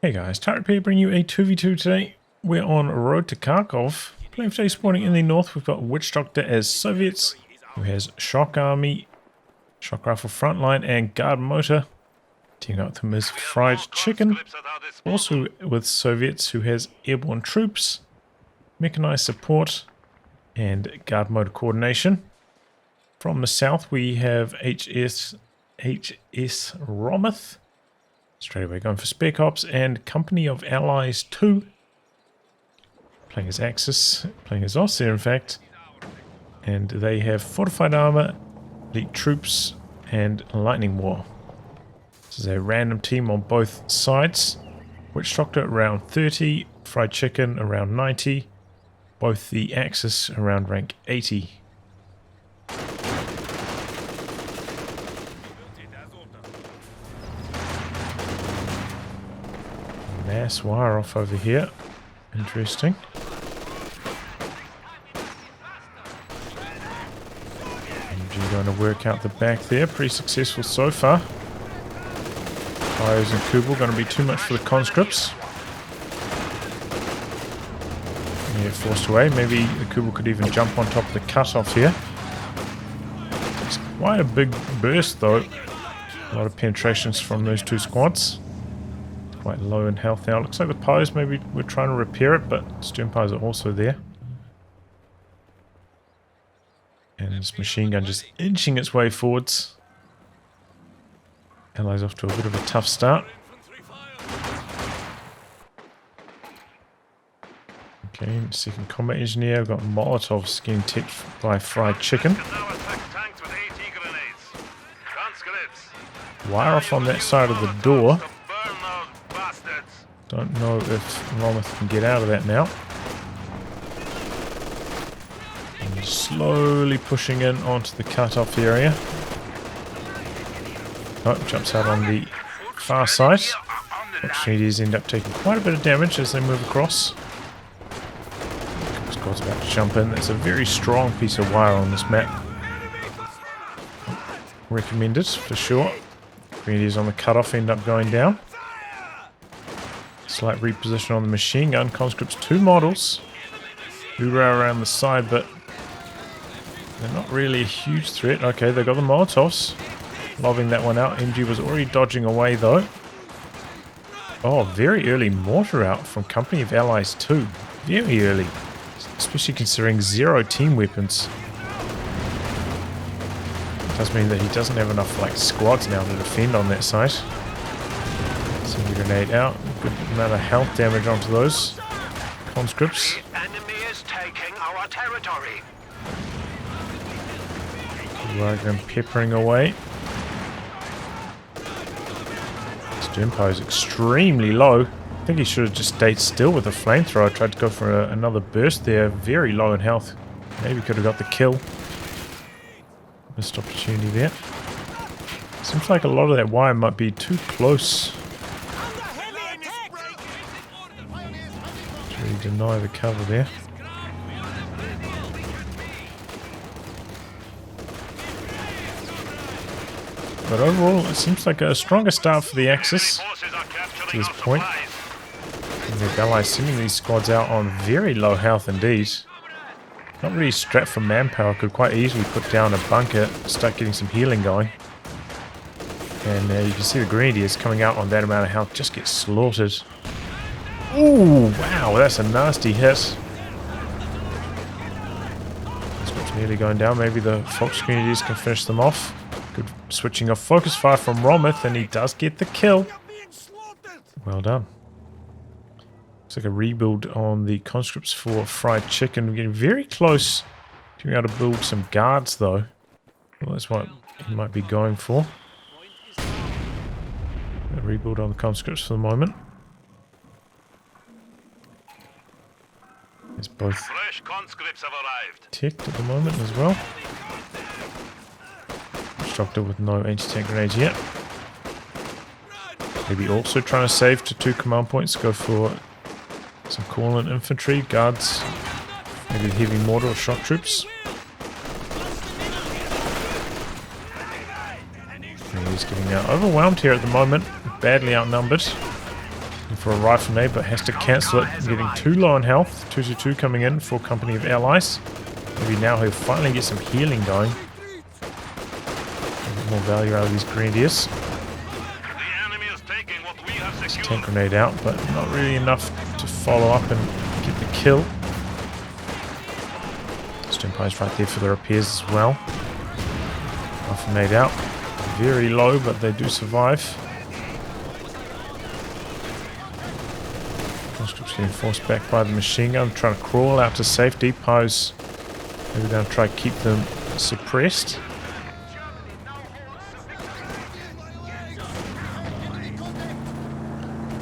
Hey guys, Tarek here bringing you a 2v2 today. We're on road to Kharkov. Playing today spawning in the north, we've got Witchdoctor as Soviets, who has Shock Army, Shock Rifle Frontline, and Guard Motor. Teaming up with him is Fried Chicken, also with Soviets, who has Airborne Troops, Mechanized Support, and Guard Motor Coordination. From the south we have HSRometh. Straight away going for Spec Ops and Company of Allies 2. Playing as Axis, playing as Osteer in fact. And they have Fortified Armor, Elite Troops, and Lightning War. This is a random team on both sides. Witchdoctor around 30, Fried Chicken around 90. Both the Axis around rank 80. Mass wire off over here. Interesting. MG going to work out the back there. Pretty successful so far. Fires and Kubel going to be too much for the conscripts. Yeah, forced away. Maybe the Kubel could even jump on top of the cutoff here. It's quite a big burst though. A lot of penetrations from those two squads. Quite low in health now. Looks like the pies maybe we're trying to repair it, but stern pies are also there. And this machine gun just inching its way forwards. Allies off to a bit of a tough start. Okay, second combat engineer. We've got Molotovs getting ticked by Fried Chicken. Wire off on that side of the door. Don't know if HSRometh can get out of that now. And slowly pushing in onto the cutoff area. Oh, jumps out on the far side. Opportunities end up taking quite a bit of damage as they move across. Squad's about to jump in. There's a very strong piece of wire on this map. Recommended for sure. Grenadiers on the cutoff end up going down. Slight reposition on the machine gun. Conscripts 2 models. Hoorah around the side, but they're not really a huge threat. Okay, they got the Molotovs. Lobbing that one out. MG was already dodging away though. Oh, very early mortar out from Company of Allies 2. Very early. Especially considering 0 team weapons. It does mean that he doesn't have enough like squads now to defend on that side. Send a grenade out. Good amount of health damage onto those conscripts. The enemy is taking our territory. Right, them peppering away. Stern power is extremely low. I think he should have just stayed still with the flamethrower. Tried to go for another burst there. Very low in health. Maybe could have got the kill. Missed opportunity there. Seems like a lot of that wire might be too close. Should really deny the cover there. But overall, it seems like a stronger start for the Axis to this point. And the Allies sending these squads out on very low health indeed. Not really strapped for manpower, could quite easily put down a bunker, start getting some healing going. And you can see the Grenadiers coming out on that amount of health, just get slaughtered. Ooh, wow, that's a nasty hit. Squad's nearly going down, maybe the Fox Grenadiers can finish them off. Good switching off focus fire from HSRometh, and he does get the kill. Well done. Looks like a rebuild on the conscripts for Fried Chicken. We're getting very close to being able to build some guards though. Well, that's what he might be going for. A rebuild on the conscripts for the moment. There's both Fresh conscripts have arrived. ticked at the moment as well. Witchdoctor with no anti-tank grenades yet. Maybe also trying to save to 2 command points. Go for some call-in infantry, guards, maybe heavy mortar or shock troops. He's getting overwhelmed here at the moment, badly outnumbered. for a rifle nade, but has to cancel it. Getting too low on health. 222 coming in for Company of Allies. Maybe now he'll finally get some healing going. A bit more value out of these grenadiers. Tank grenade out, but not really enough to follow up and get the kill. Stimpi's right there for the repairs as well. Rifle nade out. Very low, but they do survive. Conscripts getting forced back by the machine gun, trying to crawl out to safety. Pies, maybe going to try to keep them suppressed.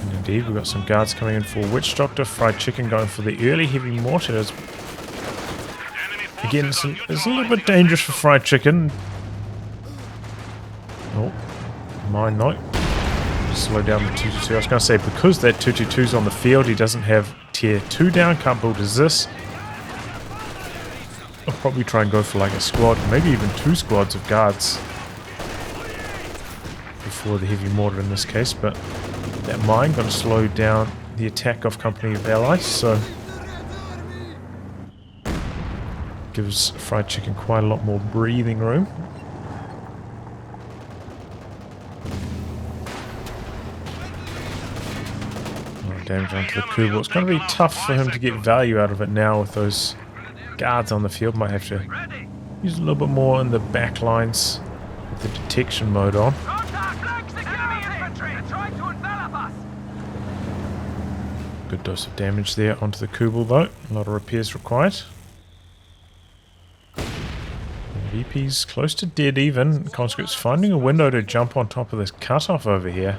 And indeed, we've got some guards coming in for Witchdoctor. Fried Chicken going for the early heavy mortars. Again, it's a little bit dangerous for Fried Chicken. Oh, mine note. Slow down the 222. I was going to say, because that 222's on the field, he doesn't have tier 2 down, can't build as this. I'll probably try and go for like a squad, maybe even 2 squads of guards before the heavy mortar in this case, but that mine going to slow down the attack of Company of Allies, so gives Fried Chicken quite a lot more breathing room. Damage onto the Kubel. It's going to be tough for him to get value out of it now with those guards on the field. Might have to use a little bit more in the back lines with the detection mode on. Good dose of damage there onto the Kubel though. A lot of repairs required. VP's close to dead even. Conscript's finding a window to jump on top of this cutoff over here.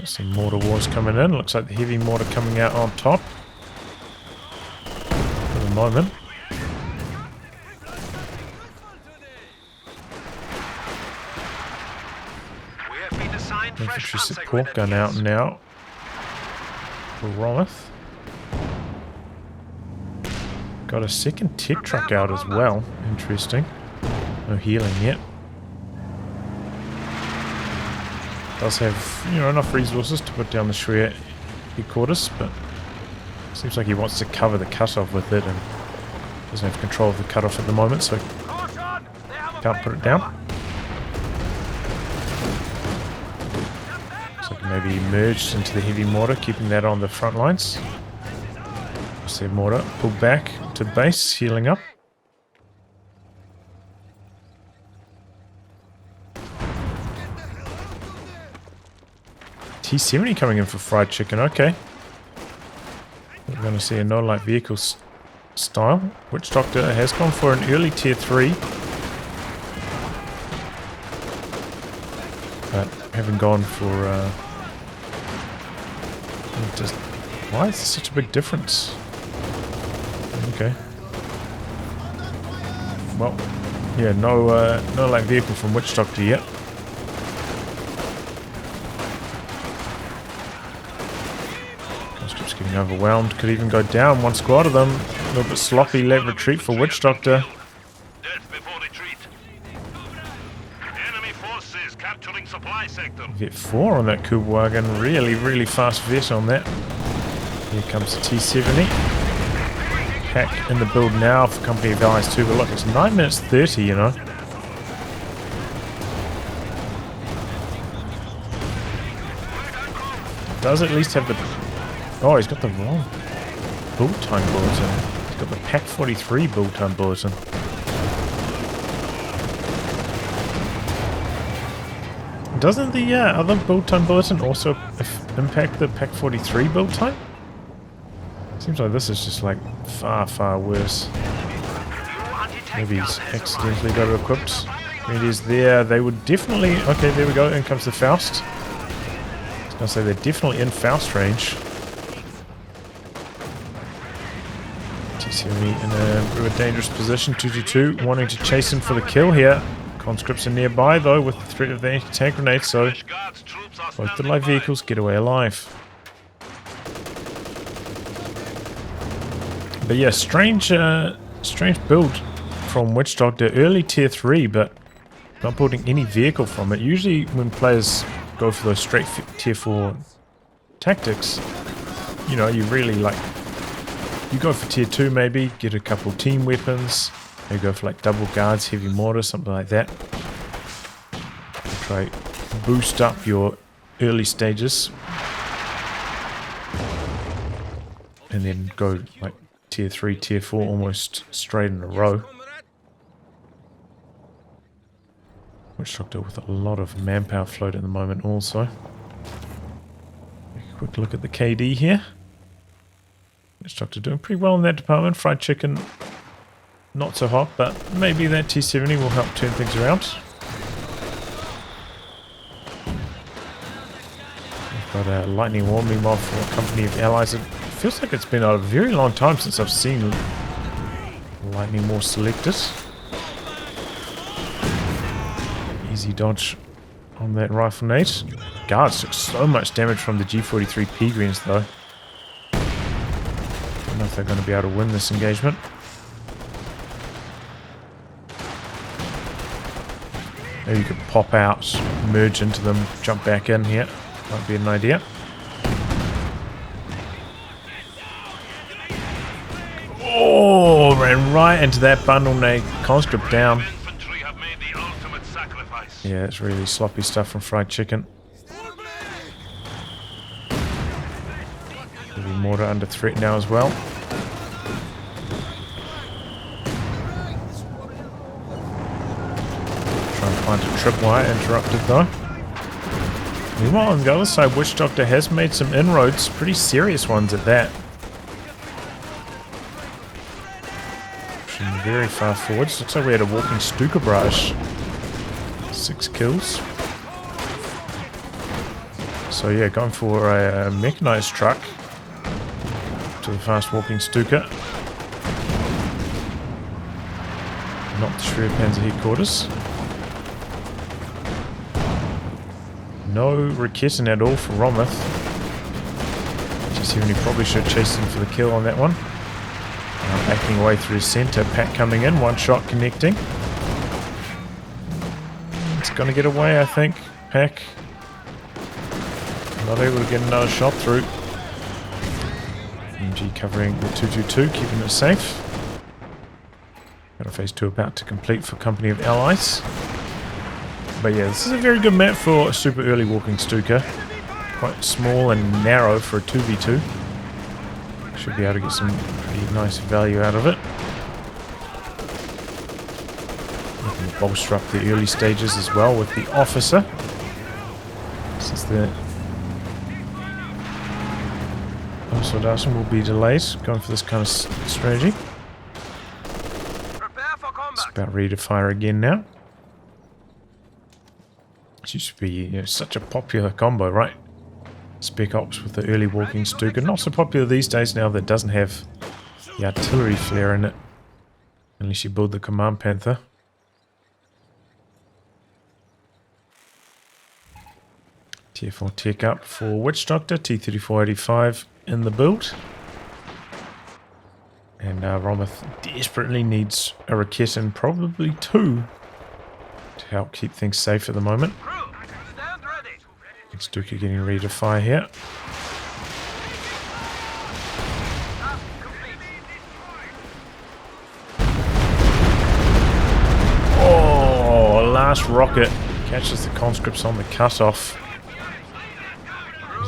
Some mortar wars coming in. Looks like the heavy mortar coming out on top for the moment. Infantry support gun out now for HSRometh. Got a second tech truck out as well. Interesting. No healing yet. Does have, you know, enough resources to put down the Shreya headquarters, but seems like he wants to cover the cutoff with it and doesn't have control of the cutoff at the moment, so can't put it down. Looks like maybe he merged into the heavy mortar, keeping that on the front lines. Osteer mortar pulled back to base, healing up. T70 coming in for Fried Chicken, okay. We're going to see a no light vehicle style. Witchdoctor has gone for an early tier 3. But haven't gone for... just, why is there such a big difference? Okay. Well, yeah, no light vehicle from Witchdoctor yet. Getting overwhelmed, could even go down. One squad of them. A little bit sloppy, late retreat for Witchdoctor. Death before retreat. Enemy forces capturing supply sector. Vet 4 on that Kubel wagon. Really fast vet on that. Here comes the T70. Pack in the build now for Company of Allies 2, but look, it's 9 minutes 30, you know. Does at least have the... Oh, he's got the wrong build time bulletin. He's got the Pack 43 build time bulletin. Doesn't the other build time bulletin also impact the Pack 43 build time? Seems like this is just like far worse. Maybe he's accidentally got it equipped. It is there. They would definitely... Okay, there we go. In comes the Faust. I was going to say they're definitely in Faust range. T70 in a really dangerous position. 222 wanting to chase him for the kill here. Conscripts are nearby though with the threat of the anti-tank grenade, so both the light vehicles get away alive. But yeah, strange build from Witchdoctor. Early tier 3, but not building any vehicle from it. Usually when players go for those straight tier 4 tactics, you know, you really like, you go for tier 2 maybe, get a couple team weapons, maybe go for like double guards, heavy mortar, something like that. Try boost up your early stages. And then go like tier 3, tier 4 almost straight in a row. Witchdoctor with a lot of manpower float at the moment also. A quick look at the KD here. Witchdoctor doing pretty well in that department. Fried chicken, not so hot, but maybe that T70 will help turn things around. We've got a lightning war meanwhile for a company of allies. It feels like it's been a very long time since I've seen lightning war selected. Easy dodge on that rifle nade. Guards took so much damage from the G43 P-Greens though. Don't know if they're going to be able to win this engagement. Maybe you could pop out, merge into them, jump back in here. Might be an idea. Oh, ran right into that bundle nade. Conscript down. Yeah, it's really sloppy stuff from Fried Chicken. Heavy mortar under threat now as well. Try and find a tripwire, interrupted though. Meanwhile, on the other side, Witchdoctor has made some inroads, pretty serious ones at that. Pushing very far forwards. Looks like we had a walking Stuka barrage. 6 kills. So yeah, going for a mechanized truck to the fast walking Stuka. Not the Shreya Panzer headquarters. No Raketen at all for Rometh. G70 probably should have chased him for the kill on that one. Backing away through center. Pack coming in, one shot connecting. Gonna get away, I think. Pack. Not able to get another shot through. MG covering the 222, keeping it safe. Got a phase 2 about to complete for Company of Allies. But yeah, this is a very good map for a super early walking Stuka. Quite small and narrow for a 2v2. Should be able to get some pretty nice value out of it. Bolster up the early stages as well with the officer. Since the Soldation will be delayed, going for this kind of strategy. It's about ready to fire again now. It used to be, you know, such a popular combo, right? Spec Ops with the early walking Stuka. Not so popular these days now that it doesn't have the artillery flare in it. Unless you build the Command Panther. Tier 4 tech up for Witchdoctor, T-3485 in the build. And Rometh desperately needs a Raketen, probably 2, to help keep things safe at the moment. Stuka getting ready to fire here. Oh, last rocket catches the conscripts on the cutoff.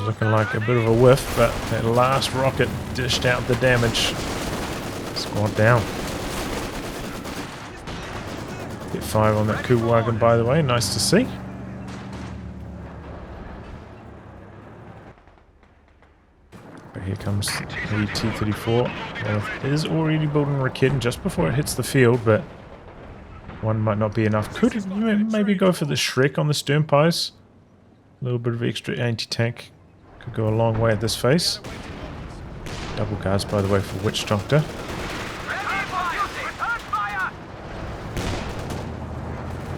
Looking like a bit of a whiff, but that last rocket dished out the damage. Squad down. Hit 5 on that Kugelwagen, by the way. Nice to see. But here comes the T-34. It is already building Raketen just before it hits the field, but one might not be enough. Could maybe go for the Shrek on the stern pies. A little bit of extra anti-tank. Could go a long way at this phase. Double guards, by the way, for Witchdoctor.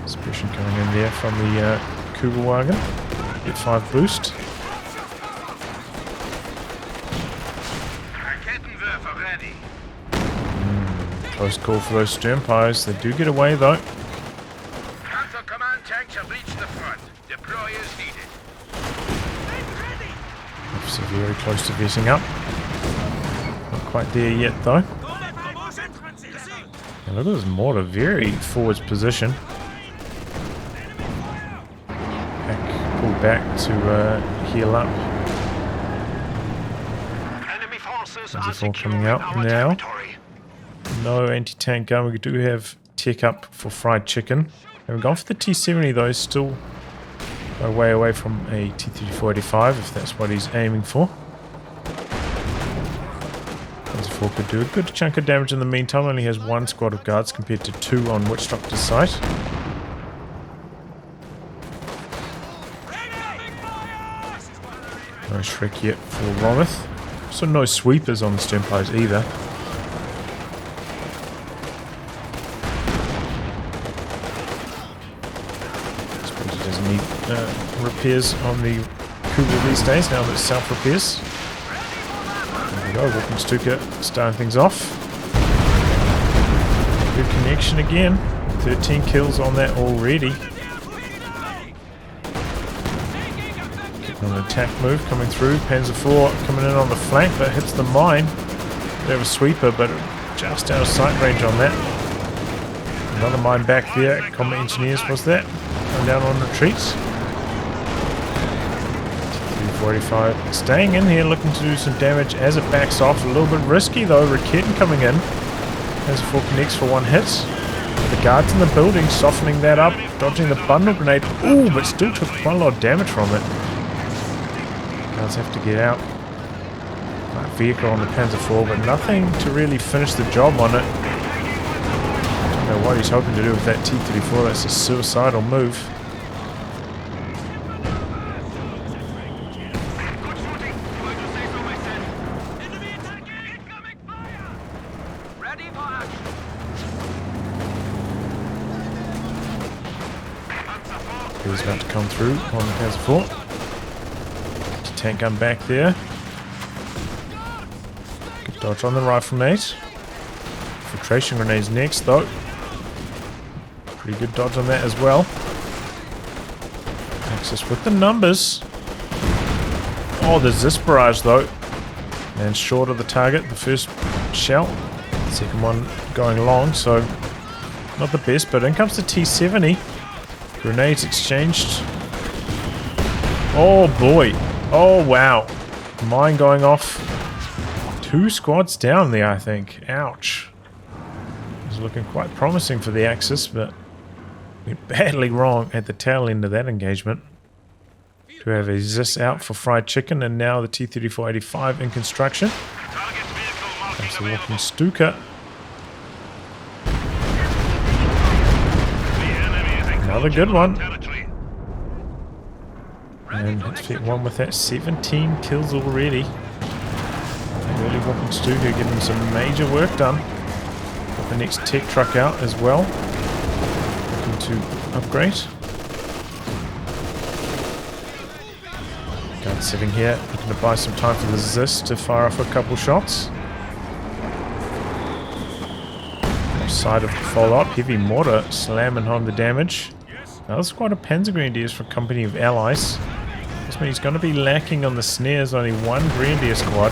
Suppression coming in there from the Kugelwagen. Get 5 boost. Close call for those stern pies. They do get away though. German tanks have reached the front. Deploy as needed. Obviously very close to vetting up. Not quite there yet though. And look at this mortar, very forwards position. Pull back to heal up. Enemy forces There's are a fall coming securing out our now. territory. No anti-tank gun. We do have tech up for fried chicken. Haven't gone for the T-70 though. Still a way away from a T-34-85 if that's what he's aiming for. Panzer IV could do a good chunk of damage in the meantime. Only has one squad of guards compared to 2 on Witchdoctor's side. No Shrek yet for Rometh. So no sweepers on the Sternpires either. Suppose he doesn't need repairs on the Cougar these days now that it's self-repairs. There we go, Witchdoctor starting things off. Good connection again. 13 kills on that already. An attack move coming through. Panzer IV coming in on the flank, but hits the mine. They have a sweeper, but just out of sight range on that. Another mine back there. Combat engineers was that. Going down on retreats. 345 staying in here, looking to do some damage as it backs off. A little bit risky though. Raketten coming in. Panzer IV connects for one hit. The guards in the building softening that up, dodging the bundle grenade. Ooh, but still took quite a lot of damage from it. Guards have to get out. That vehicle on the Panzer IV, but nothing to really finish the job on it. Don't know what he's hoping to do with that T-34. That's a suicidal move. He's about to come through on the Panzer IV. Tank gun back there. Good dodge on the rifle mate. Filtration grenades next though. Pretty good dodge on that as well. Axis with the numbers. Oh, there's this barrage though. And short of the target. The first shell. Second one going long, so not the best, but in comes the T-70. Grenades exchanged. Oh boy. Oh wow. Mine going off. 2 squads down there, I think. Ouch. It's looking quite promising for the Axis, but went badly wrong at the tail end of that engagement. To have a Zis out for fried chicken, and now the T-34-85 in construction. Comes the walking Stuka. Another good one. And let's get one with that. 17 kills already. Really walking Stuka getting some major work done. Got the next tech truck out as well. Looking to upgrade. Guard sitting here, looking to buy some time for the Zis to fire off a couple shots. Side of the follow-up, heavy mortar slamming home the damage. Another squad of Panzer Grenadiers from Company of Allies. This means he's going to be lacking on the snares, only 1 Grenadier squad.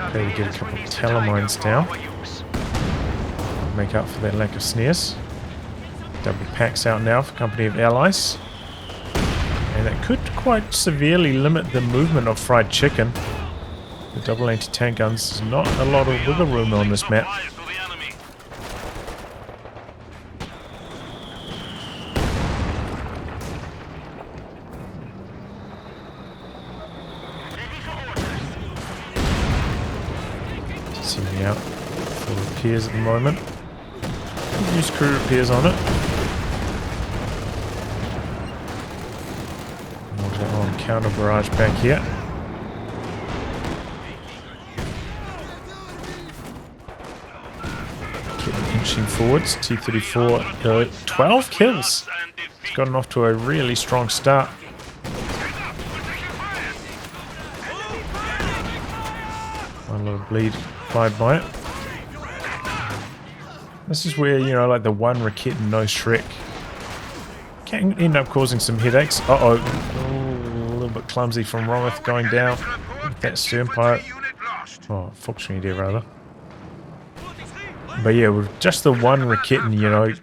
Okay, we get a couple of telemines down. Make up for that lack of snares. Double packs out now for Company of Allies. And that could quite severely limit the movement of fried chicken. The double anti-tank guns, there's not a lot of wiggle room on this map. Sending out for repairs at the moment. Could use crew repairs on it. On counter barrage back here. Inching forwards. T-34, 12 kills. It's gotten off to a really strong start. One little bleed applied by it. This is where, you know, like the one Rakit and no Shrek can end up causing some headaches. Uh-oh. A little bit clumsy from Rometh going down with that stern pilot. Oh, fortunately there, rather. But yeah, with just the one Rakit, you know,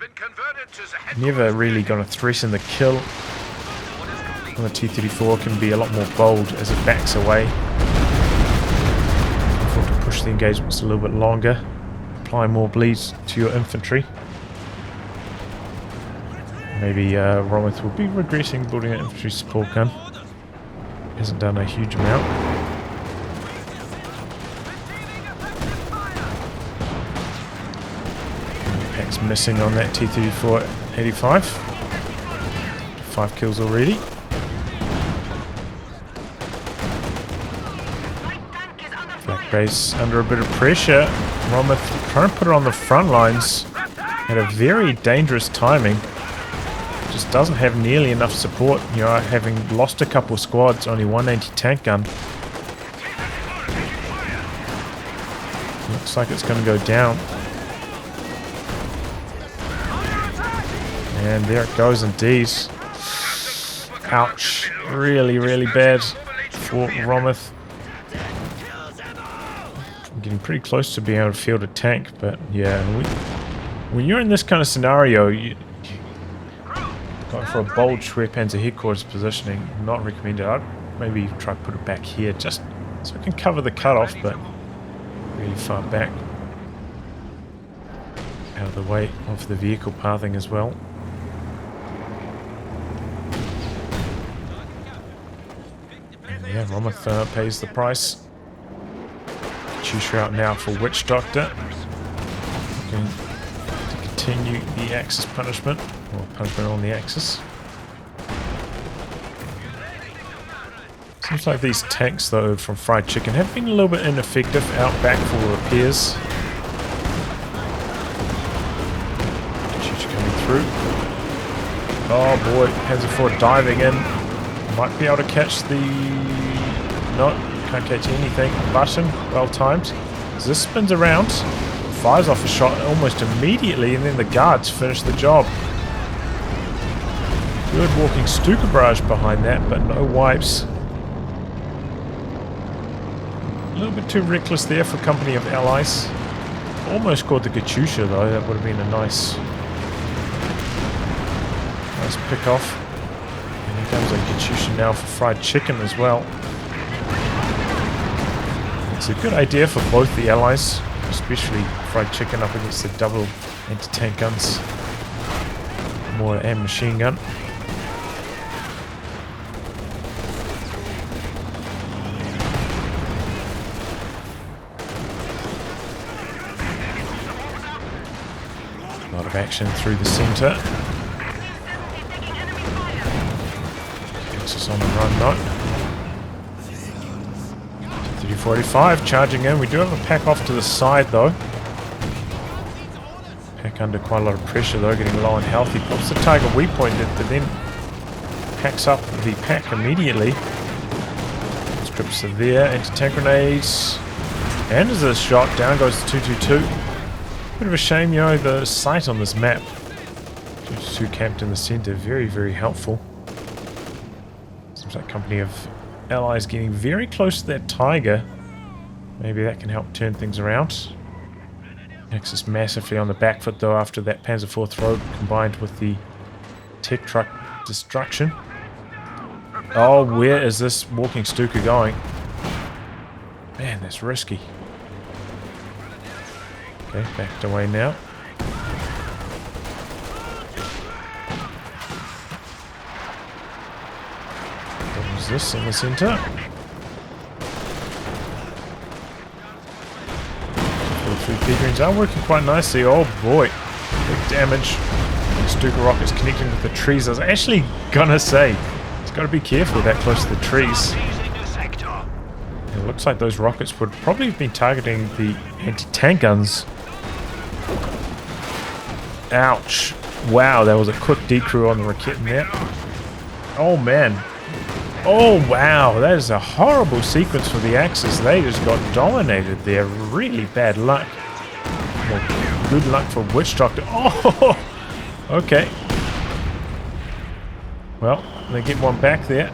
never really going to threaten the kill. And the T-34 can be a lot more bold as it backs away. Careful to push the engagements a little bit longer. Apply more bleeds to your infantry. Maybe Rometh will be regretting building an infantry support gun. Hasn't done a huge amount. Pack's missing on that T-34 85. 5 kills already. Black base under a bit of pressure. Rometh trying to put it on the front lines at a very dangerous timing. Just doesn't have nearly enough support, you know, having lost a couple of squads, only one anti-tank gun. Looks like it's going to go down. And there it goes indeed. Ouch. Really, really bad for Rometh. Getting pretty close to being able to field a tank, but yeah, when you're in this kind of scenario, going for a bold Schwerpanzer headquarters positioning, not recommended. I'd maybe try to put it back here just so I can cover the cutoff, but really far back, out of the way of the vehicle pathing as well. And yeah, Rometh pays the price. Choose out now for Witchdoctor. Looking to continue the Axis punishment, or punishment on the Axis. Seems like these tanks, though, from Fried Chicken have been a little bit ineffective out back for repairs. Chichen coming through. Oh boy, Panzer IV diving in. Might be able to catch the... No. Can't catch anything. Button, well timed. As this spins around, fires off a shot almost immediately, and then the guards finish the job. Good walking Stuka barrage behind that, but no wipes. A little bit too reckless there for company of allies. Almost caught the Katyusha though. That would have been a nice pick off. And here comes a Katyusha now for Fried Chicken as well. It's a good idea for both the allies, especially Fried Chicken up against the double anti-tank guns. More and machine gun. A lot of action through the centre. Axis on the run now. 3485 charging in. We do have a pack off to the side though. Pack under quite a lot of pressure though, getting low on health. He pops the target we pointed, but then packs up the pack immediately. Strips are there, anti-tank grenades. And as a shot, down goes the 222. Bit of a shame, you know, the sight on this map. 222 camped in the centre, very, very helpful. Seems like company of allies getting very close to that Tiger. Maybe that can help turn things around. Axis massively on the back foot though after that Panzer IV throat combined with the tech truck destruction. Oh, where is this walking Stuka going? Man, that's risky. Okay, backed away now. What was this in the centre? Three P-Greens are working quite nicely. Oh boy, big damage. Stuka rockets connecting with the trees. I was actually gonna say, it's got to be careful that close to the trees. It looks like those rockets would probably have been targeting the anti-tank guns. Ouch. Wow, that was a quick decrew on the Rakit in there. Oh man. Oh wow, that is a horrible sequence for the Axis. They just got dominated there. Really bad luck. Well, good luck for Witchdoctor. Oh, okay. Well, they get one back there.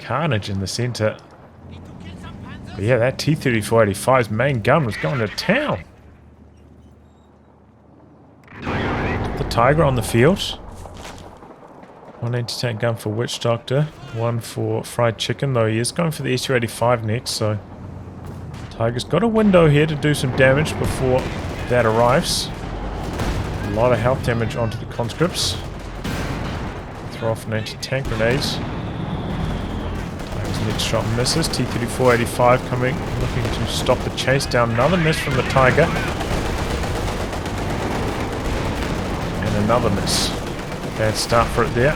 Carnage in the center. But yeah, that T-3485's main gun was going to town. The Tiger on the field. One anti-tank gun for Witchdoctor. One for Fried Chicken, though he is going for the SU-85 next, so... Tiger's got a window here to do some damage before that arrives. A lot of health damage onto the conscripts. Throw off an anti-tank grenade. Tiger's next shot misses. T-3485 coming, looking to stop the chase down. Another miss from the Tiger. And another miss. Bad start for it there.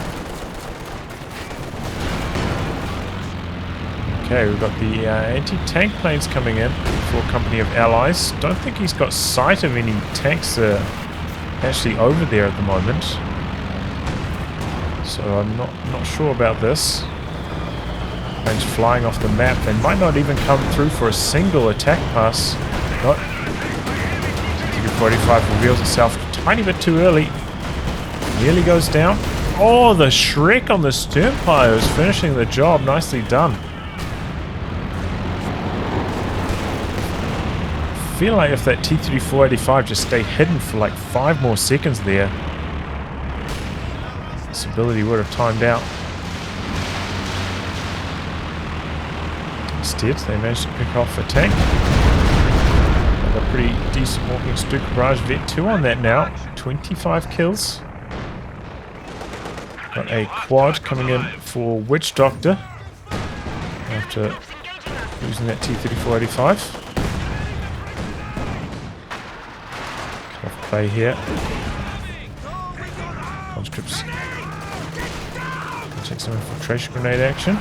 Okay, we've got the anti-tank planes coming in for a company of allies. Don't think he's got sight of any tanks actually over there at the moment. So I'm not sure about this. Planes flying off the map. They might not even come through for a single attack pass. Nope. T-45 reveals itself a tiny bit too early. Nearly goes down. Oh, the Shrek on the sternpile is finishing the job. Nicely done. I feel like if that T-3485 just stayed hidden for like 5 more seconds there, this ability would have timed out. Instead, they managed to pick off a tank. Got a pretty decent walking Stuka Barrage Vet 2 on that now. 25 kills. Got a quad coming in for Witchdoctor after losing that T-3485. Cut off play here. Conscripts take some infiltration grenade action.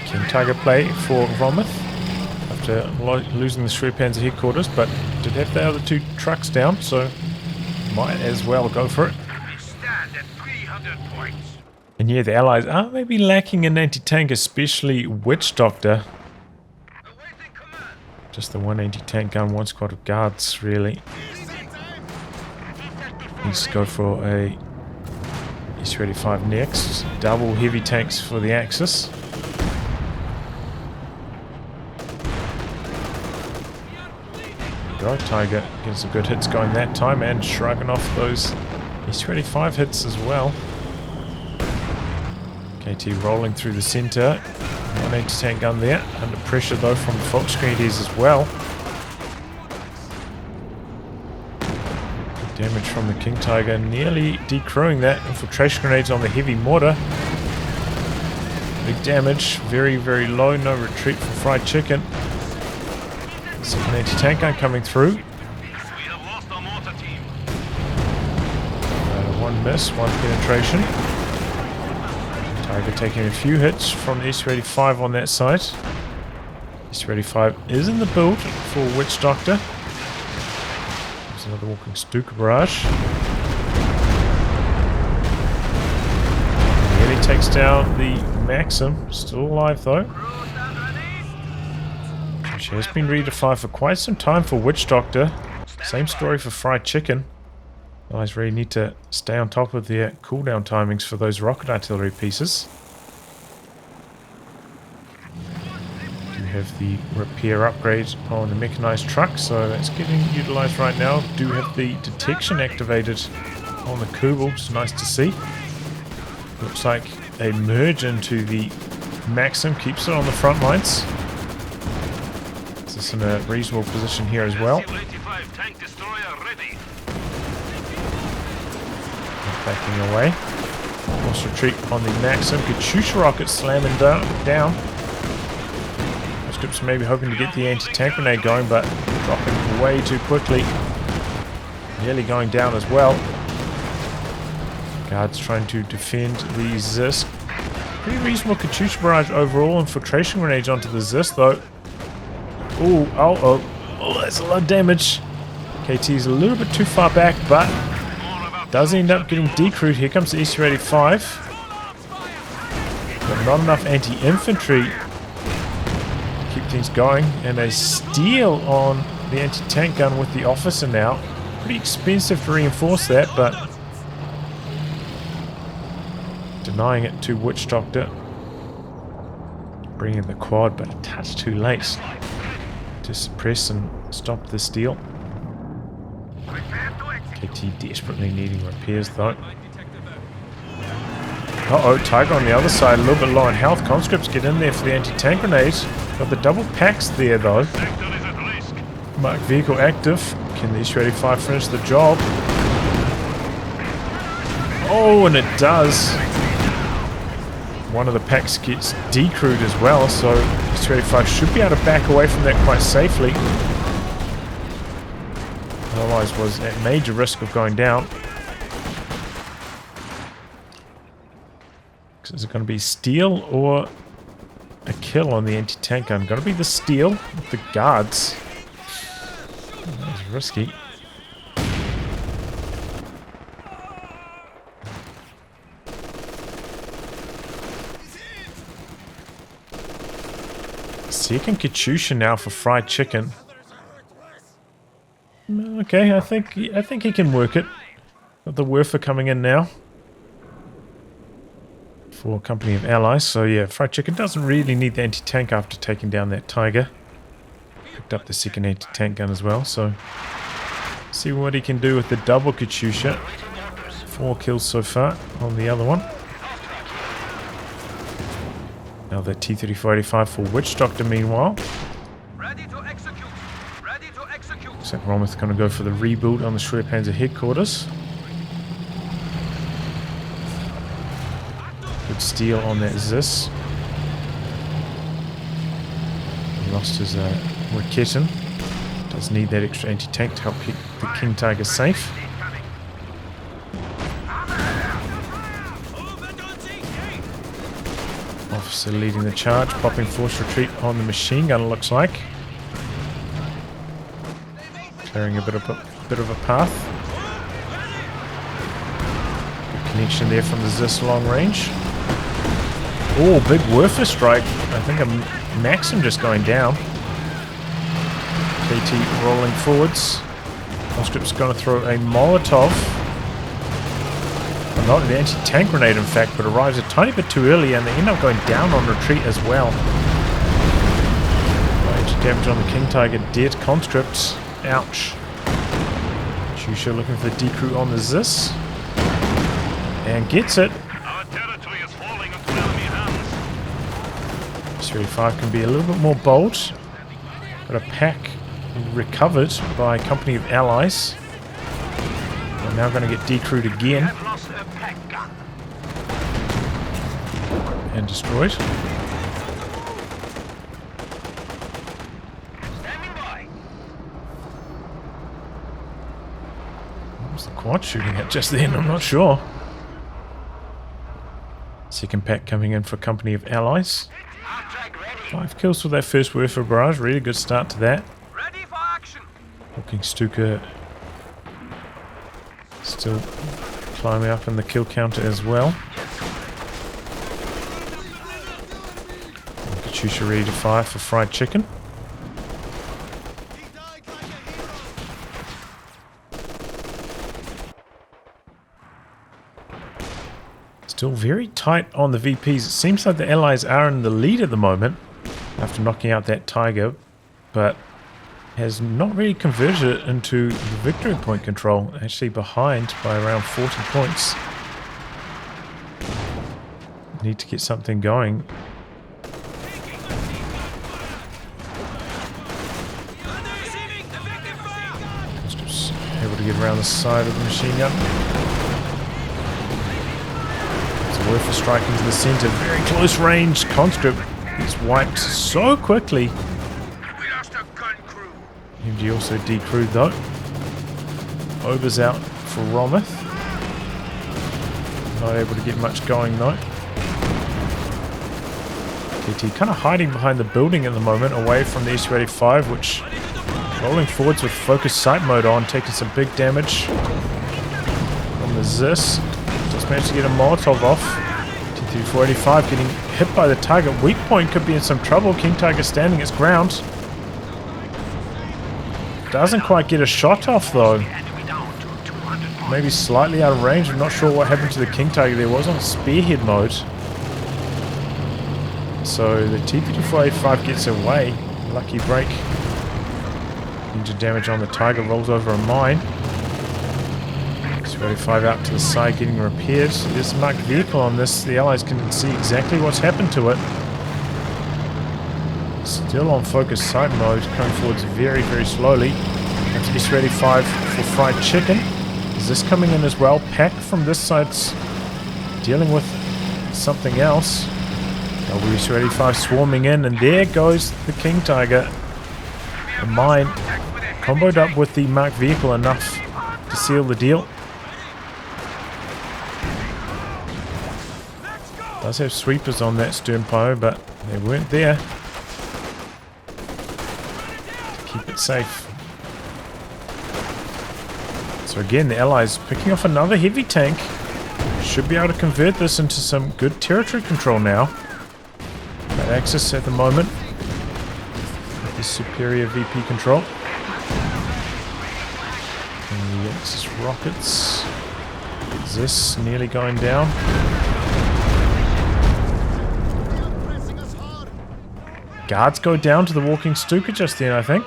King Tiger play for Rometh after losing the Shrepanzer headquarters, but did have the other 2 trucks down, so might as well go for it. And yeah, the allies are maybe lacking an anti-tank, especially Witchdoctor. Just the one anti-tank gun, 1 squad of guards, really. Needs to go for a SU-85 next. Double heavy tanks for the Axis. Go, Tiger gets some good hits going that time and shrugging off those SU-85 hits as well. KT rolling through the center. One anti-tank gun there. Under pressure though from the Volksgrenadiers as well. Good damage from the King Tiger. Nearly decrewing that. Infiltration grenades on the heavy mortar. Big damage. Very, very low. No retreat from Fried Chicken. Second anti-tank gun coming through. One miss. One penetration. Tiger taking a few hits from the SU-85 on that side. SU-85 is in the build for Witchdoctor. There's another walking Stuka Barrage. Nearly takes down the Maxim. Still alive though. She has been redefined for quite some time for Witchdoctor. Same story for Fried Chicken. Allies really need to stay on top of their cooldown timings for those rocket artillery pieces. Do have the repair upgrade on the mechanized truck, so that's getting utilized right now. Do have the detection activated on the Kubel, it's nice to see. Looks like a merge into the Maxim keeps it on the front lines. Is this in a reasonable position here as well? Backing away. Force retreat on the Maxim. Katyusha rocket slamming down. Conscripts maybe hoping to get the anti-tank grenade going, but dropping way too quickly. Nearly going down as well. Guards trying to defend the Zisk. Pretty reasonable Katyusha barrage overall. Infiltration grenades onto the Zisk though. Ooh, oh, that's a lot of damage. KT's a little bit too far back, but does end up getting decrewed. Here comes the SU-85. But not enough anti-infantry to keep things going. And a steal on the anti-tank gun with the officer now. Pretty expensive to reinforce that, but denying it to Witchdoctor. Bringing the quad, but a touch too late to suppress and stop the steal. KT desperately needing repairs though. Uh-oh, Tiger on the other side, a little bit low on health. Conscripts get in there for the anti-tank grenades. Got the double packs there though. Marked vehicle active. Can the SU-85 finish the job? Oh, and it does. One of the packs gets decrewed as well, so SU-85 should be able to back away from that quite safely. Otherwise was at major risk of going down. Is it going to be steal or a kill on the anti-tank gun? Going to be the steal with the guards. That was risky. Second Katyusha now for fried chicken. Okay, I think he can work it. Got the Werfer coming in now for Company of Allies. So yeah, fried chicken doesn't really need the anti-tank after taking down that Tiger. Picked up the second anti-tank gun as well, so see what he can do with the double Katyusha. 4 kills so far on the other one. Now the T-34-85 for Witchdoctor meanwhile. Ready to execute. Ready to execute. Looks like HSRometh going to go for the rebuild on the Schwerpanzer headquarters. Good steal on that Zis. He lost his Chiken. Does need that extra anti-tank to help keep the King Tiger safe. Officer leading the charge, popping force retreat on the machine gun, it looks like. Clearing a bit of a path. Good connection there from the Zis long range. Oh, big Werfer strike. I think a Maxim just going down. KT rolling forwards. Conscript's going to throw a Molotov. Well, not an anti-tank grenade, in fact, but arrives a tiny bit too early, and they end up going down on retreat as well. Major damage on the King Tiger. Dead conscripts. Ouch. Shusha looking for the decrew on the Zis. And gets it. Our territory is falling into enemy hands. SU-85 can be a little bit more bold. Got a pack recovered by Company of Allies. We're now going to get decrewed again. And destroyed. What was the quad shooting at just then? I'm not sure. Second pack coming in for Company of Allies. 5 kills for that first Werfer barrage. Really good start to that. Ready for action. Looking Stuka still climbing up in the kill counter as well. Katyusha ready to fire for fried chicken. Still very tight on the VPs. It seems like the Allies are in the lead at the moment after knocking out that Tiger, but has not really converted it into the victory point control. Actually behind by around 40 points. Need to get something going. Just able to get around the side of the machine gun. Werfer striking to the center, very close range. Conscript gets wiped so quickly. We lost a gun crew. MG also decrewed though. Over's out for Rometh. Not able to get much going though. KT kind of hiding behind the building at the moment, away from the SU-85, which rolling forwards with focused sight mode on, taking some big damage from the Zis. Just managed to get a Molotov off. T-34-85 getting hit by the target. Weak point could be in some trouble. King Tiger standing its ground. Doesn't quite get a shot off though. Maybe slightly out of range. I'm not sure what happened to the King Tiger there. Was on spearhead mode. So the T-3485 gets away. Lucky break. Injured damage on the Tiger. Rolls over a mine. T-35 out to the side getting repaired. There's a marked vehicle on this. The Allies can see exactly what's happened to it. Still on focus sight mode. Coming forwards very, very slowly. That's S-35 for fried chicken. Is this coming in as well? Pack from this side's dealing with something else. WS-35 swarming in, and there goes the King Tiger. The mine comboed up with the marked vehicle enough to seal the deal. Does have sweepers on that stern power, but they weren't there to keep it safe. So again, the Allies picking off another heavy tank. Should be able to convert this into some good territory control now. That Axis at the moment with the superior VP control. And the Axis rockets. Is this nearly going down? Guards go down to the walking Stuka just then, I think.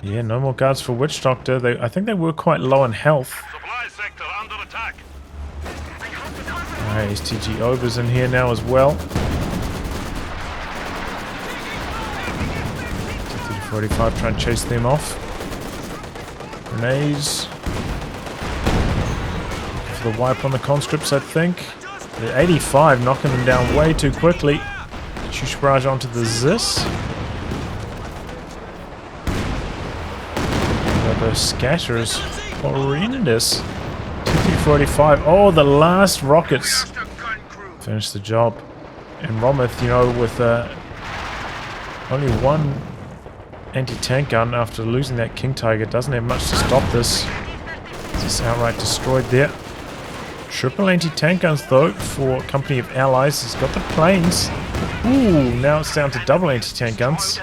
Yeah, no more guards for Witchdoctor. I think they were quite low in health. Supply sector under attack. Alright, STG Over's in here now as well. T-45 trying to chase them off. Grenades. For the wipe on the conscripts, I think. The 85 knocking them down way too quickly. Choose barrage onto the Zis. The scatter is horrendous. T-45. Oh, the last rockets finish the job. And Rometh, you know, with only one anti-tank gun after losing that King Tiger, doesn't have much to stop this. It's just outright destroyed there. Triple anti-tank guns though for Company of Allies. He's got the planes. Ooh, now it's down to double anti-tank guns.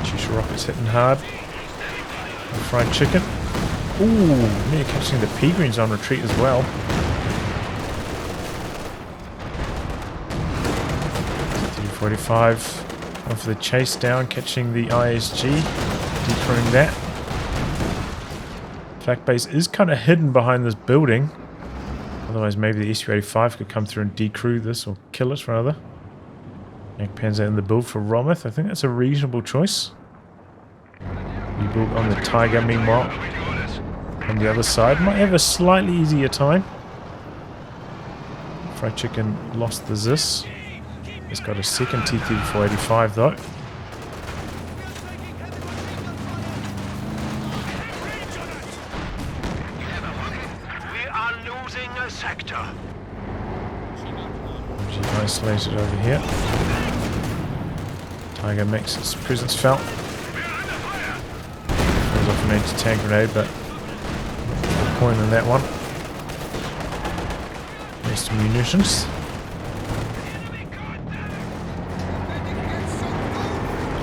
Chusha rockets hitting hard. Fried chicken. Ooh, near catching the pea greens on retreat as well. T-45 going for the chase down, catching the ISG, decrewing that. Flak base is kind of hidden behind this building. Otherwise, maybe the SU-85 could come through and decrew this, or kill it rather. Panzer in the build for Rometh. I think that's a reasonable choice. Rebuild on the Tiger, meanwhile, on the other side. Might have a slightly easier time. Fried Chicken lost the Zis. He's got a second T-3485 though. We are losing a sector. Isolated over here. Tiger makes its presence felt. Off an anti-tank grenade, but no point in that one. Waste of munitions.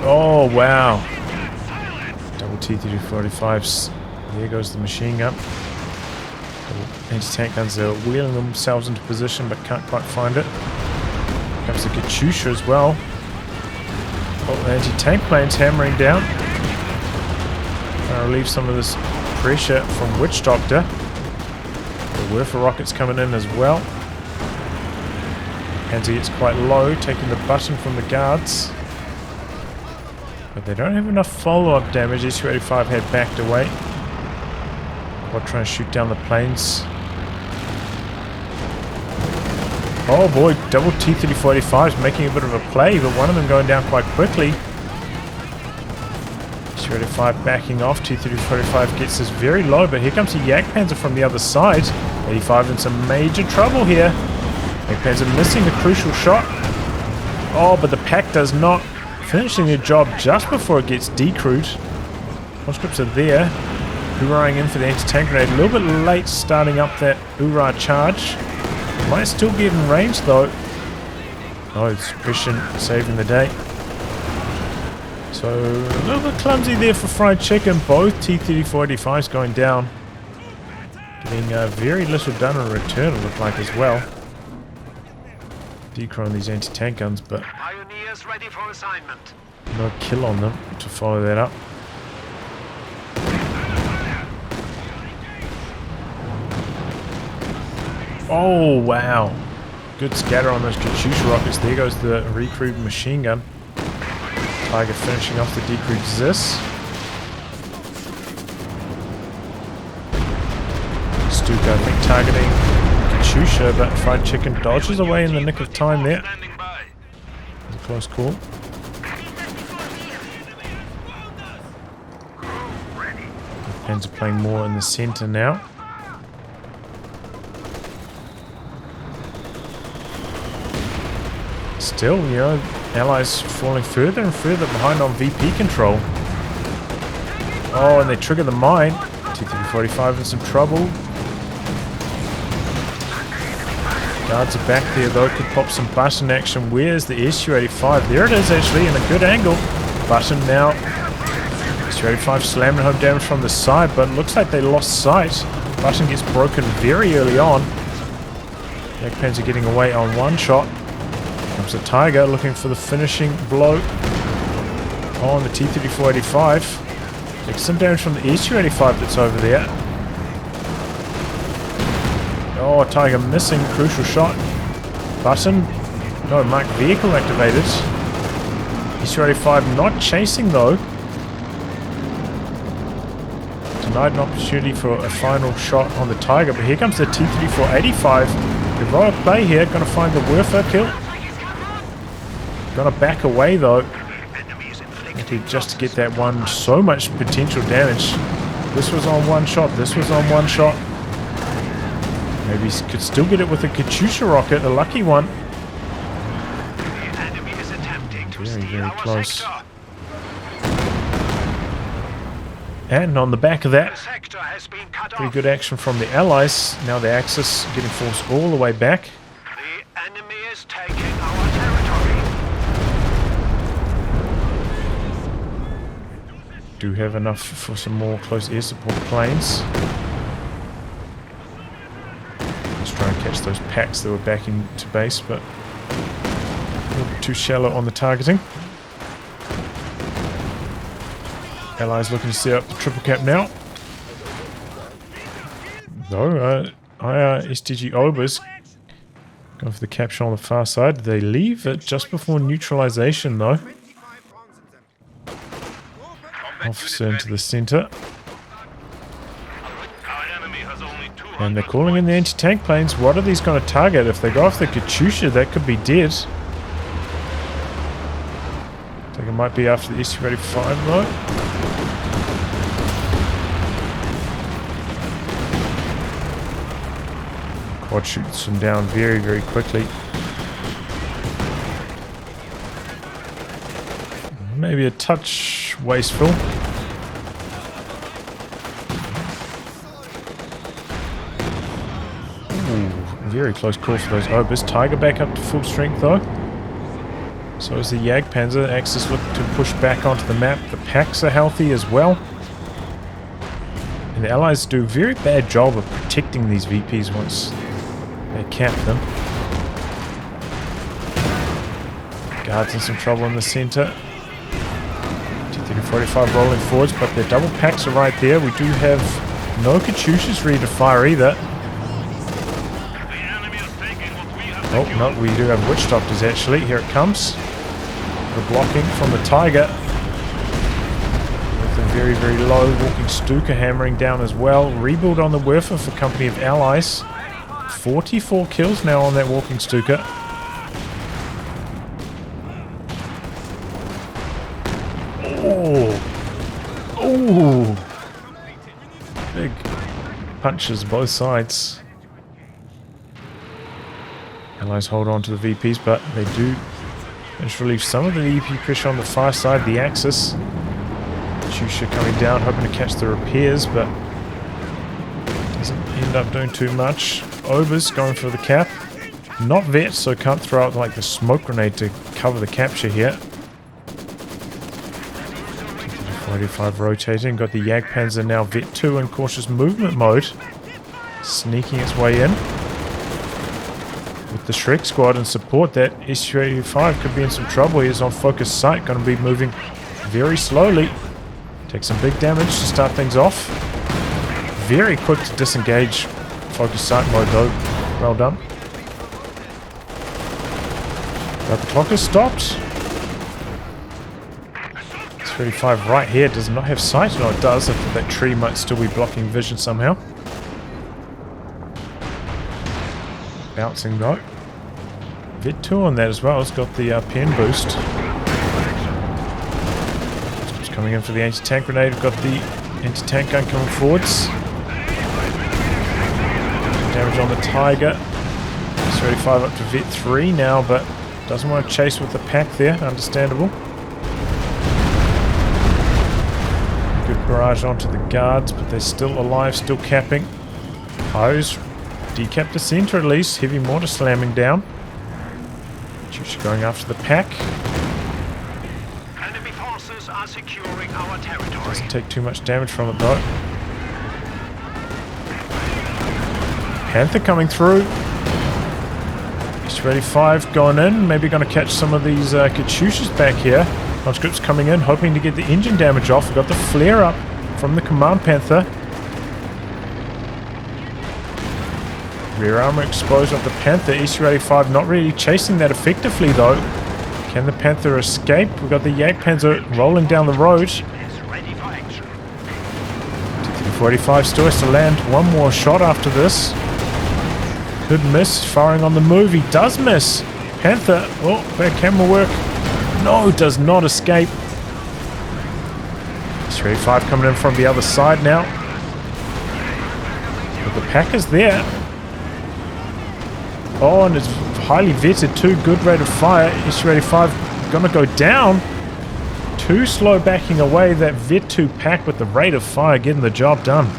Oh wow! Double T-3485s. There goes the machine gun. Double anti-tank guns. They're wheeling themselves into position, but can't quite find it. Here comes the Katyusha as well. Oh, the anti-tank planes hammering down. Relieve some of this pressure from Witchdoctor. The Werfer rockets coming in as well. Panzer gets quite low, taking the button from the guards. But they don't have enough follow-up damage. SU-85 had backed away while trying to shoot down the planes. Oh boy, double T-3485s making a bit of a play, but one of them going down quite quickly. T-35 backing off. T-35 gets this very low, but here comes the Yak Panzer from the other side. 85 in some major trouble here. Yak Panzer missing the crucial shot. Oh, but the pack does not, finishing the job just before it gets decrewed. Conscripts are there, hoorahing in for the anti-tank grenade. A little bit late starting up that hoorah charge. Might still be in range though. Oh, suppression saving the day. So a little bit clumsy there for Fried Chicken. Both T-3485s going down. Getting very little done in return, it looked like, as well. Decro on these anti-tank guns, but Pioneers ready for assignment. no kill on them to follow that up. Oh, wow. Good scatter on those Katyusha rockets. There goes the recruit machine gun. Tiger finishing off the decruit Zis. Stuka, I think, targeting Katyusha, but Fried Chicken dodges away in the nick of time there. Standing by. It was a close call. Panzer playing more in the center now. Still, you know, Allies falling further and further behind on VP control. Oh, and they trigger the mine. T-3485 in some trouble. Guards are back there though, could pop some button action. Where's the SU-85? There it is actually, in a good angle. Button now. SU-85 slamming home damage from the side, but it looks like they lost sight. Button gets broken very early on. Jagdpanzer getting away on one shot. Comes the Tiger looking for the finishing blow on the T-3485. Takes some damage from the SU-85 that's over there. Oh, Tiger missing. Crucial shot. Button. No, marked vehicle activated. SU-85 not chasing though. Denied an opportunity for a final shot on the Tiger, but here comes the T-3485. Heroic play here. Gonna find the Werfer kill. Gonna back away though. Just to get that one. So much potential damage. This was on one shot. This was on one shot. Maybe he could still get it with a Katyusha rocket. A lucky one. Very, very close. And on the back of that, pretty good action from the Allies. Now the Axis getting forced all the way back. The enemy is taking our territory. Do have enough for some more close air support planes. Let's try and catch those packs that were back into base, but a little bit too shallow on the targeting. Allies looking to set up the triple cap now. Though, STG Obers going for the capture on the far side. They leave it just before neutralization though. Officer into the center. And they're calling in the anti-tank planes. What are these going to target? If they go off the Katyusha, that could be dead. I think it might be after the SU-85 though. Quad shoots them down very, very quickly. Maybe a touch wasteful. Ooh, very close call for those Obers. Tiger back up to full strength though. So is the Jagdpanzer. Axis look to push back onto the map. The packs are healthy as well. And the Allies do a very bad job of protecting these VPs once they cap them. Guards in some trouble in the center. T-35 rolling forwards, but their double packs are right there. We do have no Katyushas ready to fire either. Oh, no, we do have Witchdoctors actually. Here it comes. The blocking from the Tiger. With a very, very low walking Stuka hammering down as well. Rebuild on the Werfer for company of Allies. 44 kills now on that walking Stuka. Oh! Oh! Big punches both sides. Allies hold on to the VPs, but they do manage to relieve some of the EP pressure on the far side, the Axis. Katyusha coming down, hoping to catch the repairs, but doesn't end up doing too much. Obers going for the cap. Not vet, so can't throw out like the smoke grenade to cover the capture here. 45 rotating. Got the Jagdpanzer now Vet 2 in cautious movement mode. Sneaking its way in. With the Shrek squad and support, that SU-85 could be in some trouble. He is on focus sight. Going to be moving very slowly. Take some big damage to start things off. Very quick to disengage. Focus sight mode though. Well done. But the clock has stopped. 35 right here does not have sight. No, it does. I think that tree might still be blocking vision somehow. Bouncing though. Vet 2 on that as well. It's got the pen boost. It's coming in for the anti-tank grenade. We've got the anti-tank gun coming forwards. Damage on the Tiger. It's 35 up to Vet 3 now, but doesn't want to chase with the pack there. Understandable. Good barrage onto the guards, but they're still alive, still capping. Hose. Decap the center at least. Heavy mortar slamming down. Chusha going after the pack. Enemy forces are securing our territory. Doesn't take too much damage from it though. Panther coming through. S-35 going in. Maybe going to catch some of these Katyushas back here. Conscripts coming in, hoping to get the engine damage off. We've got the flare up from the Command Panther. Rear armor exposed of the Panther. SU-85 not really chasing that effectively though. Can the Panther escape? We've got the Jagdpanzer rolling down the road. T-45 still has to land one more shot after this. Could miss, firing on the move. He does miss. Panther, oh, bad camera work. No, does not escape. S-35 coming in from the other side now. But the pack is there. Oh, and it's highly vetted too. Good rate of fire. S-35 gonna go down. Too slow backing away. That Vet 2 pack with the rate of fire getting the job done.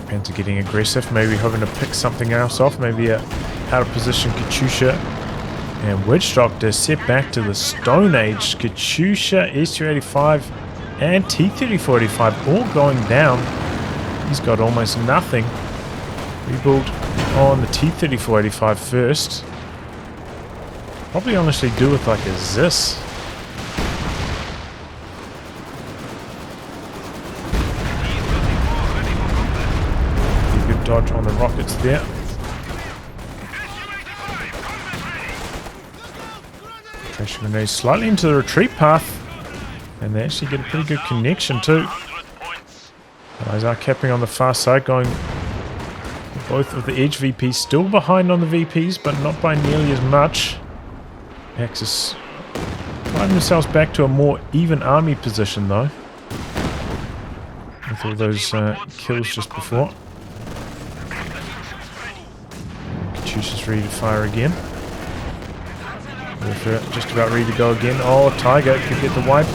Panther getting aggressive. Maybe hoping to pick something else off. Maybe a out of position Katyusha. And Witchdoctor set back to the Stone Age. Katyusha, S-85 and T-34-85 all going down. He's got almost nothing. Rebuild on the T-34-85 first. Probably honestly do with like a Zis. Good dodge on the rockets there. Trash grenade slightly into the retreat path. And they actually get a pretty good connection too. Guys are capping on the far side, going both of the edge VPs still behind on the VPs, but not by nearly as much. Axis driving themselves back to a more even army position though. With all those kills just before. Katyusha's ready to fire again. Just about ready to go again. Oh, Tiger could get the wipe.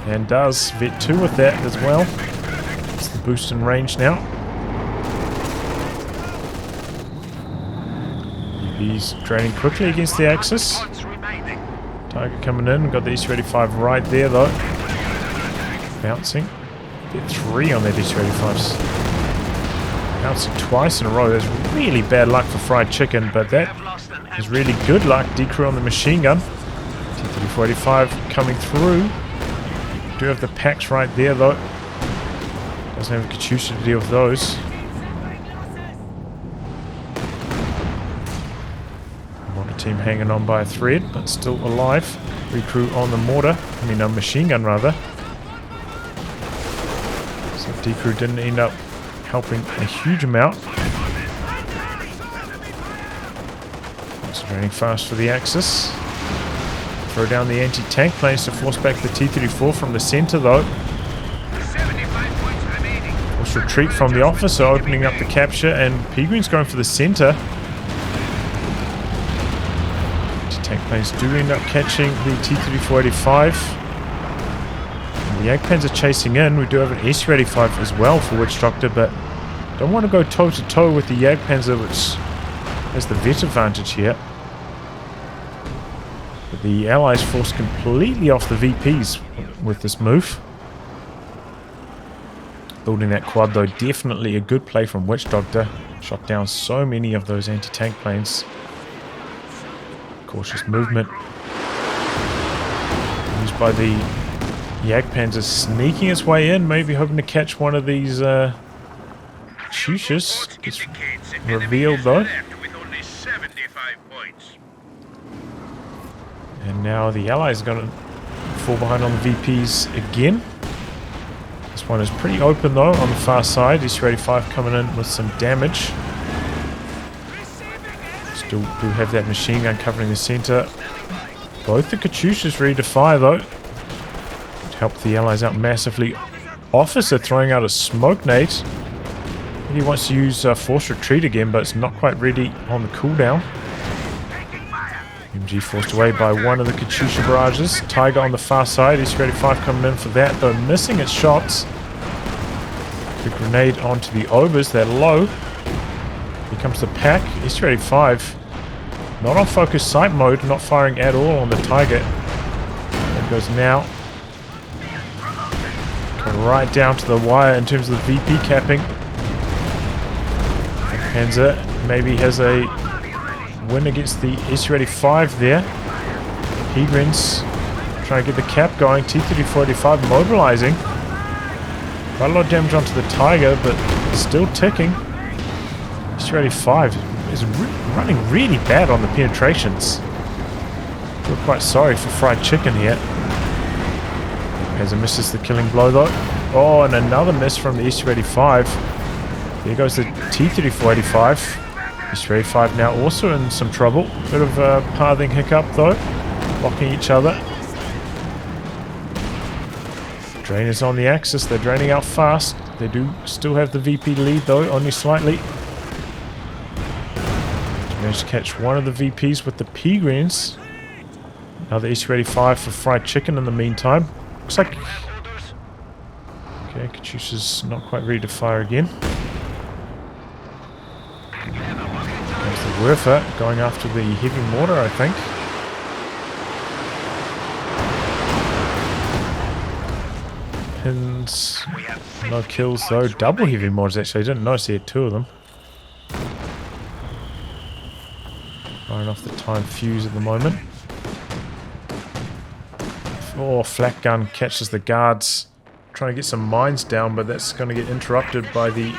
And does. Vet 2 with that as well. It's the boost in range now. He's draining quickly against the Axis. Tiger coming in. We've got the SU-85 right there though. Bouncing. Vet 3 on that SU-85s. Bouncing twice in a row. That's really bad luck for Fried Chicken, but that is really good luck. Decrew on the machine gun. T-34-85 coming through. Do have the packs right there though. Doesn't have a Katyusha to deal with those. Mortar team hanging on by a thread, but still alive. Recrew on the mortar. I mean, a machine gun rather. So Decrew didn't end up helping a huge amount. It's draining fast for the Axis. Throw down the anti-tank planes to force back the T-34 from the center though. Force retreat from the officer, opening up the capture, and Pegreen's going for the center. Anti-tank planes do end up catching the T-34-85. The Jagdpanzer are chasing in. We do have an SU-85 as well for Witchdoctor, but don't want to go toe-to-toe with the Jagdpanzer, which has the vet advantage here. But the Allies forced completely off the VPs with this move. Building that quad though, definitely a good play from Witchdoctor. Shot down so many of those anti-tank planes. Cautious movement. Used by the Jagdpanzer, sneaking its way in, maybe hoping to catch one of these Shushes. Gets revealed though. And now the Allies are going to fall behind on the VPs again. This one is pretty open though on the far side. HSR coming in with some damage. Still do have that machine gun covering the center. Both the Katyushas ready to fire though. To help the Allies out massively. Officer throwing out a smoke nade. He wants to use forced retreat again, but it's not quite ready on the cooldown. MG forced away by one of the Katyusha barrages. Tiger on the far side. HSR coming in for that, though missing its shots. The grenade onto the Obers. They're low. Here comes the pack. HSR not on focus sight mode, not firing at all on the Tiger. There goes now. Going right down to the wire in terms of the VP capping. Panzer maybe has a win against the HSR there. Pegrins trying to get the cap going. T-3485 mobilizing. Quite a lot of damage onto the Tiger, but still ticking. HSR is running really bad on the penetrations. Feel quite sorry for Fried Chicken here. Panzer misses the killing blow though. Oh, and another miss from the HSR. There goes the T-3485. HSR now also in some trouble. Bit of a pathing hiccup though. Blocking each other. Drainers on the axis. They're draining out fast. They do still have the VP lead though, only slightly. Managed to catch one of the VPs with the Pegrins. Another HSR for Fried Chicken in the meantime. Looks like... Okay, Katyusha's not quite ready to fire again. There's the Werfer going after the heavy mortar, I think. Pins, no kills though. Double heavy mortars actually. I didn't notice he had two of them. Firing off the time fuse at the moment. Oh, flak gun catches the guards. Trying to get some mines down, but that's going to get interrupted by the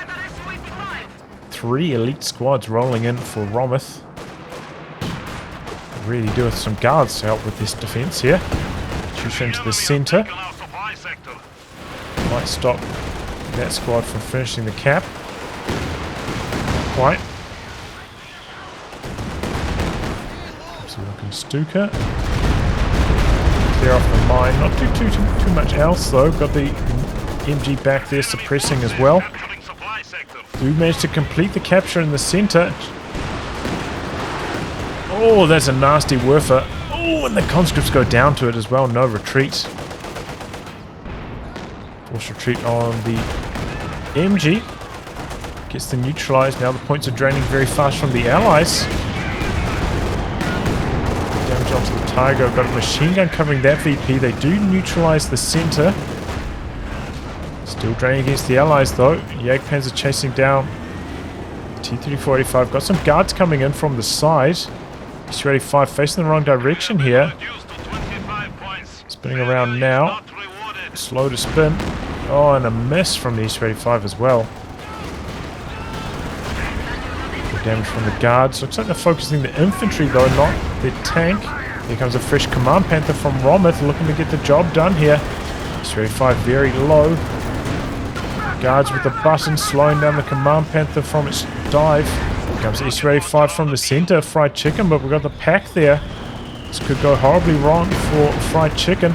3 elite squads rolling in for Rometh. Really do with some guards to help with this defense here. Push into the center. Might stop that squad from finishing the cap. Quite. So looking Stuka. Clear off the mine. Not do too much else though. Got the MG back there suppressing as well. Do manage to complete the capture in the center. Oh, that's a nasty Werfer. Oh, and the conscripts go down to it as well. No retreat. Force retreat on the MG. Gets them neutralized. Now the points are draining very fast from the Allies. Damage onto the Tiger. Got a machine gun covering that VP. They do neutralize the center. Still draining against the Allies though. Jagdpanzer chasing down T-3485. Got some guards coming in from the side. HSR facing the wrong direction here. Spinning around now. Slow to spin. Oh, and a miss from the HSR as well. Good damage from the guards. Looks like they're focusing the infantry though, not the tank. Here comes a fresh Command Panther from Rometh looking to get the job done here. HSR very low. Guards with the button slowing down the Command Panther from its dive. Here comes HSR from the center. Fried Chicken, but we've got the pack there. This could go horribly wrong for Fried Chicken.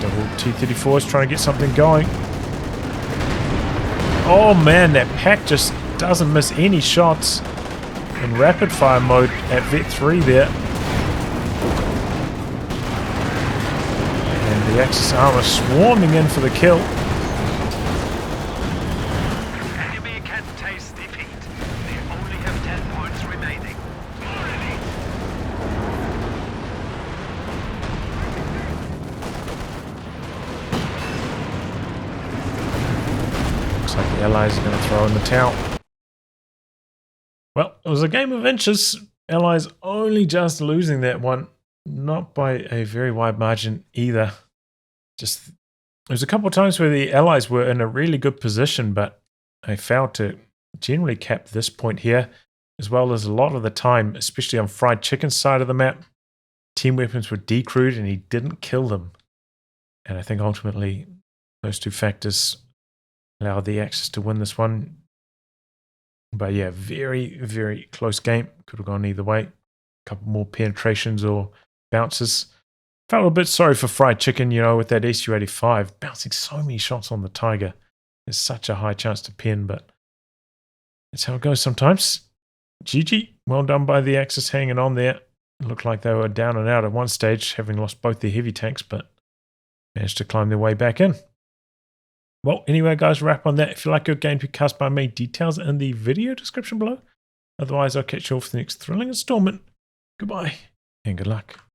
Double T-34 is trying to get something going. Oh man, that pack just doesn't miss any shots in rapid fire mode at Vet 3 there. The Axis armor swarming in for the kill. Enemy can taste defeat. They only have 10 points remaining. The Allies are going to throw in the towel. Well, it was a game of inches. Allies only just losing that one. Not by a very wide margin either. Just there's a couple of times where the Allies were in a really good position, but they failed to generally cap this point here, as well as a lot of the time, especially on Fried Chicken's side of the map, team weapons were decrewed and he didn't kill them. And I think ultimately those two factors allowed the Axis to win this one. But yeah, very, very close game. Could have gone either way. A couple more penetrations or bounces. Felt a bit sorry for Fried Chicken, you know, with that SU-85 bouncing so many shots on the Tiger. There's such a high chance to pin, but that's how it goes sometimes. GG. Well done by the Axis hanging on there. It looked like they were down and out at one stage, having lost both their heavy tanks, but managed to climb their way back in. Well, anyway, guys, wrap on that. If you like your gameplay cast by me, details in the video description below. Otherwise, I'll catch you all for the next thrilling installment. Goodbye, and good luck.